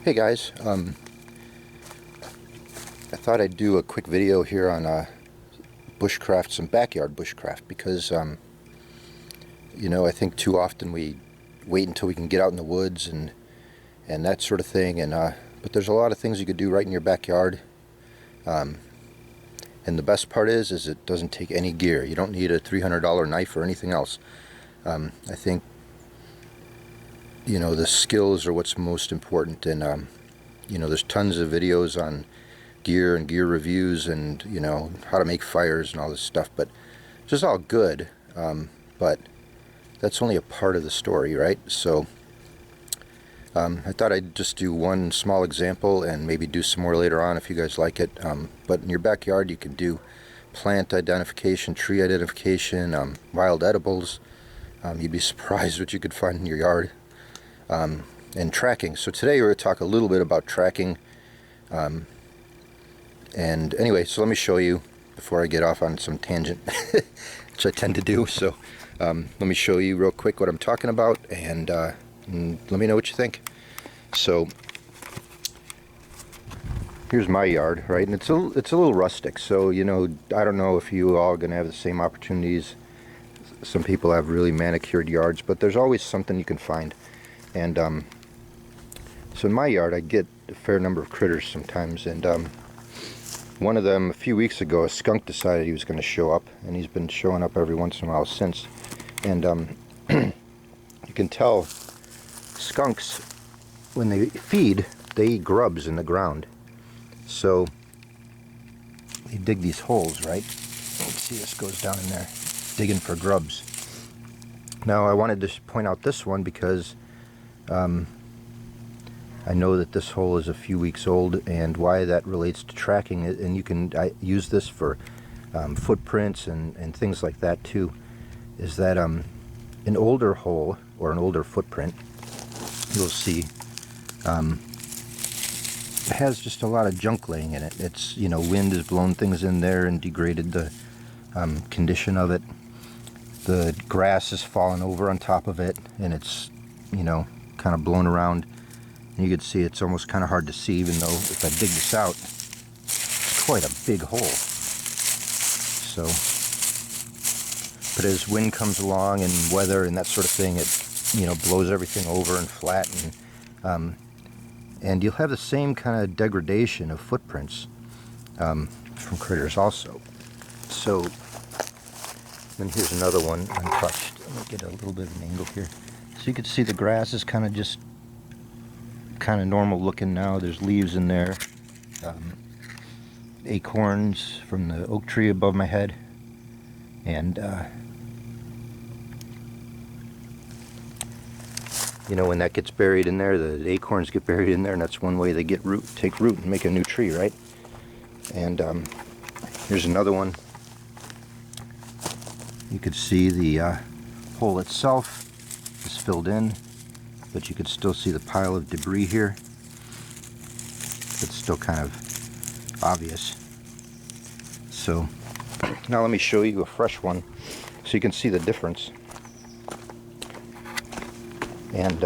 Hey guys, I thought I'd do a quick video here on bushcraft, some backyard bushcraft, because I think too often we wait until we can get out in the woods and that sort of thing, but there's a lot of things you could do right in your backyard, and the best part is it doesn't take any gear. You don't need a $300 knife or anything else. I think the skills are what's most important, and there's tons of videos on gear and gear reviews and how to make fires and all this stuff, but it's just all good, but that's only a part of the story, right? So I thought I'd just do one small example and maybe do some more later on if you guys like it, but in your backyard you can do plant identification, tree identification, wild edibles. You'd be surprised what you could find in your yard. And tracking. So today we're going to talk a little bit about tracking. And anyway, so let me show you before I get off on some tangent, which I tend to do. So let me show you real quick what I'm talking about, and let me know what you think. So here's my yard, right? And it's a little rustic. So I don't know if you all are going to have the same opportunities. Some people have really manicured yards, but there's always something you can find. And so in my yard I get a fair number of critters sometimes, and one of them a few weeks ago, a skunk decided he was going to show up, and he's been showing up every once in a while since. And you can tell skunks, when they feed, they eat grubs in the ground. So they dig these holes, right? You can see this goes down in there, digging for grubs. Now I wanted to point out this one because I know that this hole is a few weeks old, and why that relates to tracking it, and you can use this for footprints and things like that too, is that an older hole or an older footprint, you'll see it has just a lot of junk laying in it. It's wind has blown things in there and degraded the condition of it. The grass has fallen over on top of it, and it's kind of blown around, and you can see it's almost kind of hard to see, even though if I dig this out, it's quite a big hole. So, but as wind comes along and weather and that sort of thing, it blows everything over and flat, and you'll have the same kind of degradation of footprints from critters also. So then here's another one untouched. Let me get a little bit of an angle here. So you can see the grass is kind of normal looking now. There's leaves in there, acorns from the oak tree above my head, and when that gets buried in there, the acorns get buried in there, and that's one way they take root and make a new tree, right? And here's another one. You could see the hole itself is filled in, but you could still see the pile of debris here. It's still kind of obvious. So now let me show you a fresh one so you can see the difference. And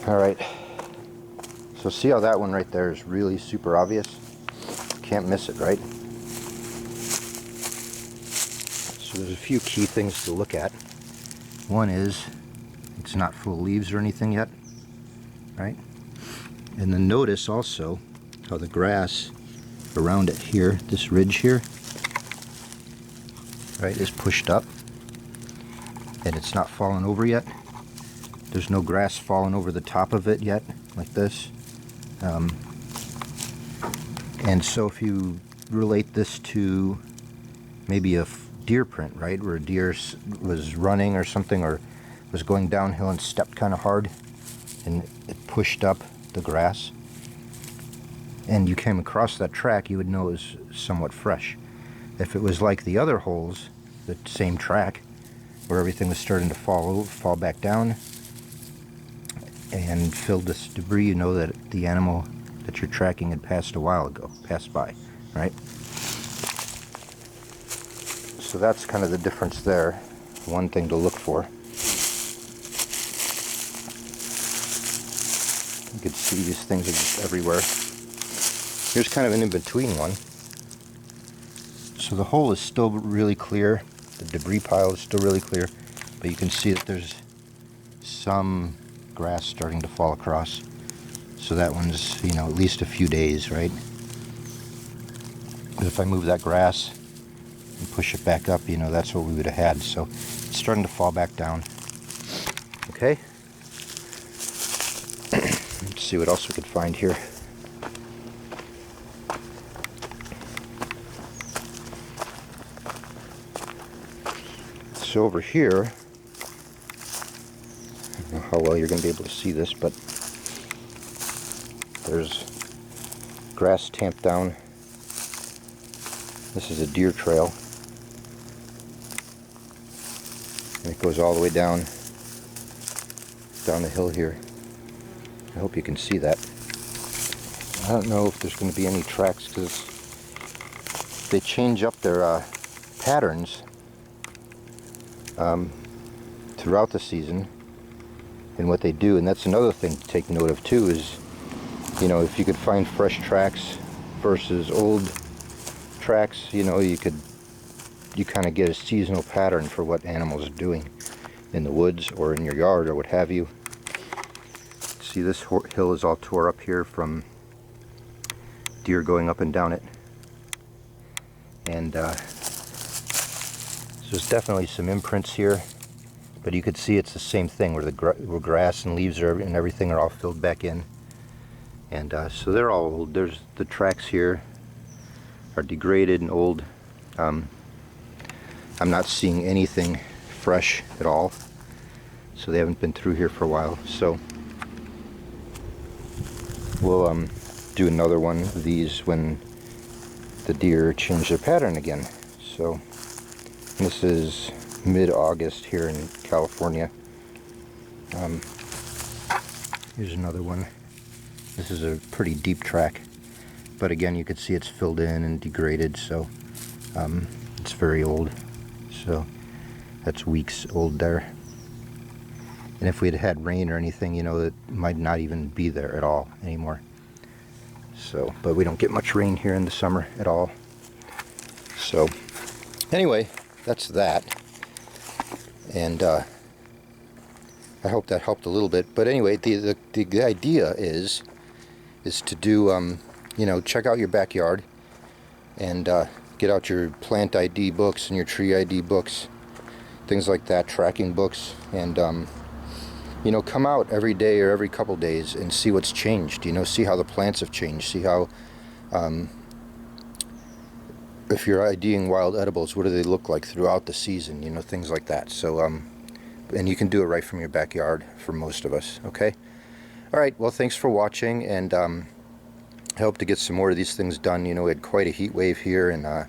alright, so see how that one right there is really super obvious? Can't miss it, right? So there's a few key things to look at. One is it's not full of leaves or anything yet, right? And then notice also how the grass around it here, this ridge here, right, is pushed up, and it's not fallen over yet. There's no grass falling over the top of it yet, like this. And so if you relate this to maybe a deer print, right, where a deer was running or something, or was going downhill and stepped kind of hard, and it pushed up the grass, and you came across that track, you would know it was somewhat fresh. If it was like the other holes, the same track, where everything was starting to fall back down and filled with debris, you know that the animal that you're tracking had passed by, right? So that's kind of the difference there. One thing to look for. could see these things are just everywhere. Here's kind of an in-between one. So the hole is still really clear. The debris pile is still really clear. But you can see that there's some grass starting to fall across. So that one's, you know, at least a few days, right? But if I move that grass and push it back up, you know, that's what we would have had. So it's starting to fall back down. Okay. Let's see what else we could find here. So over here, I don't know how well you're going to be able to see this, but there's grass tamped down. This is a deer trail, and it goes all the way down the hill here. I hope you can see that. I don't know if there's going to be any tracks because they change up their patterns throughout the season and what they do. And that's another thing to take note of too, is, you know, if you could find fresh tracks versus old tracks, you know, you kind of get a seasonal pattern for what animals are doing in the woods or in your yard or what have you. See, this hill is all tore up here from deer going up and down it, and so there's definitely some imprints here, but you could see it's the same thing where where grass and leaves and everything are all filled back in, and so they're all old. There's the tracks here are degraded and old. I'm not seeing anything fresh at all, so they haven't been through here for a while. So we'll do another one of these when the deer change their pattern again. So this is mid-August here in California. Here's another one. This is a pretty deep track, but again, you can see it's filled in and degraded, so it's very old. So that's weeks old there. And if we'd had rain or anything, you know, it might not even be there at all anymore. So, but we don't get much rain here in the summer at all. So anyway, that's that. And I hope that helped a little bit. But anyway, the idea is to do, you know, check out your backyard and get out your plant ID books and your tree ID books, things like that, tracking books, and you know, come out every day or every couple days and see what's changed. You know, see how the plants have changed. See how, if you're IDing wild edibles, what do they look like throughout the season? You know, things like that. So, and you can do it right from your backyard for most of us. Okay. All right. Well, thanks for watching, and I hope to get some more of these things done. You know, we had quite a heat wave here, and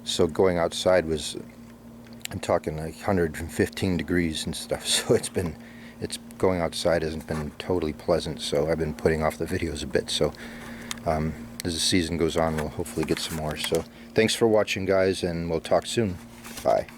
so going outside was, I'm talking like 115 degrees and stuff. So it's going outside hasn't been totally pleasant, so I've been putting off the videos a bit. So as the season goes on, we'll hopefully get some more. So thanks for watching, guys, and we'll talk soon. Bye.